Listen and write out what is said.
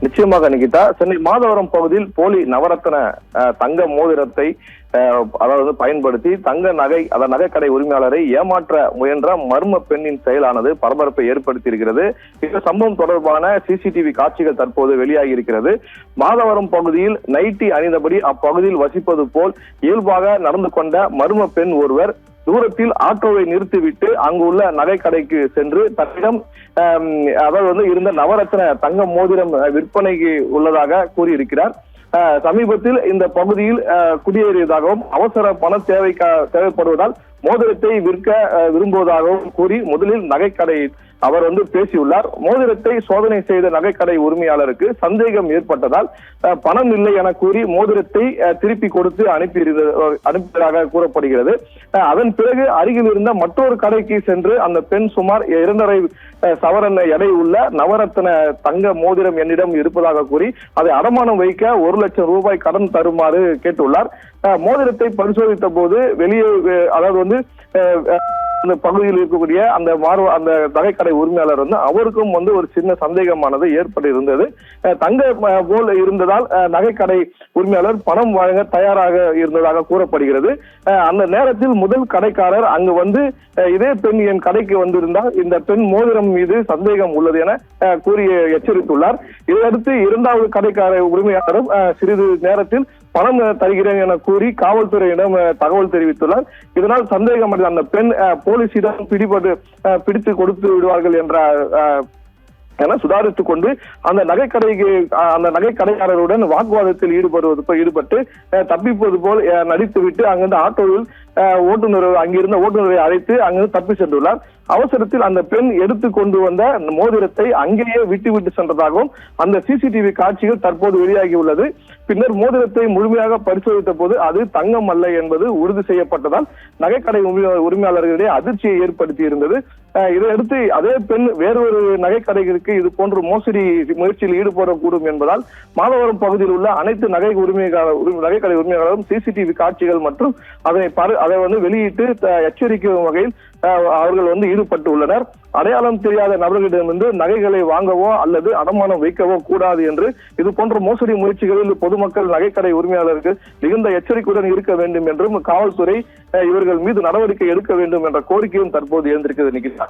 நிச்சயமாக நிகிதா, சென்னை மாதவரம் பகுதியில் போலி நவரத்ன தங்க மோதிரத்தை அதாவது பயன்படுத்தி தங்க நகை நகைக்கடை உரிமையாளரை ஏமாற்ற முயன்ற மர்ம பெண்ணின் செயலானது பரபரப்பை ஏற்படுத்தி இருக்கிறது. இந்த சம்பவம் தொடர்பான சிசிடிவி காட்சிகள் தற்போது வெளியாகி இருக்கிறது. மாதவரம் பகுதியில் நைட்டி அணிந்தபடி அப்பகுதியில் வசிப்பது போல் இயல்பாக நடந்து கொண்ட மர்ம பெண் ஒருவர் தூரத்தில் ஆட்டோவை நிறுத்திவிட்டு அங்குள்ள நகைக்கடைக்கு சென்று தன்னிடம் அதாவது இருந்த நவரத்ன தங்க மோதிரம் விற்பனைக்கு உள்ளதாக கூறியிருக்கிறார். சமீபத்தில் இந்த பகுதியில் குடியேறியதாகவும் அவசர பண தேவைப்படுவதால் மோதிரத்தை விற்க விரும்புவதாகவும் கூறி முதலில் நகைக்கடை அவர் பேசியுள்ளார். மோதிரத்தை சோதனை செய்த நகைக்கடை உரிமையாளருக்கு சந்தேகம் ஏற்பட்டதால் பணம் இல்லை என கூறி மோதிரத்தை திருப்பி கொடுத்து அனுப்பியதாக கூறப்படுகிறது. அதன் பிறகு அருகில் இருந்த மற்றொரு கடைக்கு சென்று அந்த பெண் சுமார் 2.5 சவரன் எடை உள்ள நவரத்ன தங்க மோதிரம் என்னிடம் இருப்பதாக கூறி அதை அடமானம் வைக்க 1 லட்சம் ரூபாய் கடன் தருமாறு கேட்டுள்ளார். மோதிரத்தை பரிசோதித்த போது வெளியே அதாவது அந்த பகுதியில் இருக்கக்கூடிய அந்த நகைக்கடை உரிமையாளர் அவருக்கும் ஒரு சின்ன சந்தேகமானது ஏற்பட்டு இருந்தது. தங்க போல் இருந்ததால் நகைக்கடை உரிமையாளர் பணம் வழங்க தயாராக இருந்ததாக கூறப்படுகிறது. அந்த நேரத்தில் முதல் கடைக்காரர் அங்கு இதே பெண் என் கடைக்கு வந்திருந்தால் இந்த பெண் மோதிரம் மீது சந்தேகம் உள்ளது என கூறி எச்சரித்துள்ளார். இதையடுத்து 2வது கடைக்கார உரிமையாளரும் சிறிது நேரத்தில் பணம் தருகிறேன் என கூறி காவல்துறையிடம் தகவல் தெரிவித்துள்ளார். இதனால் சந்தேகம் அந்த பெண் போலீசிடம் பிடித்து கொடுத்து விடுவார்கள் என சுதாரித்துக் கொண்டு அந்த நகைக்கடைக்காரருடன் வாக்குவாதத்தில் ஈடுபட்டு தப்பிப்பது போல் நடித்துவிட்டு அங்கிருந்து ஆட்டோவில் அங்கிருந்த ஓட்டுநரை அழைத்து அங்கிருந்து தப்பி சென்றுள்ளார். அவசரத்தில் அந்த பெண் எடுத்து கொண்டு வந்த மோதிரத்தை அங்கேயே விட்டு சென்றதாகவும் அந்த சிசிடிவி காட்சிகள் தற்போது வெளியாகி உள்ளது. பின்னர் மோதிரத்தை முழுமையாக பரிசோதித்த போது அது தங்கம் அல்ல என்பது உறுதி செய்யப்பட்டதால் நகைக்கடை உரிமையாளர்களிடையே அதிர்ச்சியை ஏற்படுத்தி இருந்தது. இதையடுத்து அதே பெண் வேறொரு நகைக்கடைகளுக்கு இது போன்ற மோசடி முயற்சியில் ஈடுபடக்கூடும் என்பதால் மாதவரம் பகுதியில் உள்ள அனைத்து நகைக்கடை உரிமையாளரும் சிசிடிவி காட்சிகள் மற்றும் அதை வெளியிட்டு எச்சரிக்கும் வகையில் அவர்கள் ஈடுபட்டு உள்ளனர். அடையாளம் தெரியாத நபர்களிடமிருந்து நகைகளை வாங்கவோ அல்லது அடமானம் வைக்கவோ கூடாது என்று இது போன்ற மோசடி முயற்சிகளில் பொதுமக்கள் நகைக்கடை உரிமையாளர்கள் மிகுந்த எச்சரிக்கையுடன் இருக்க வேண்டும் என்றும் காவல்துறை இவர்கள் மீது நடவடிக்கை எடுக்க வேண்டும் என்ற கோரிக்கையும் தற்போது எழுந்திருக்கிறது. நிகிதா.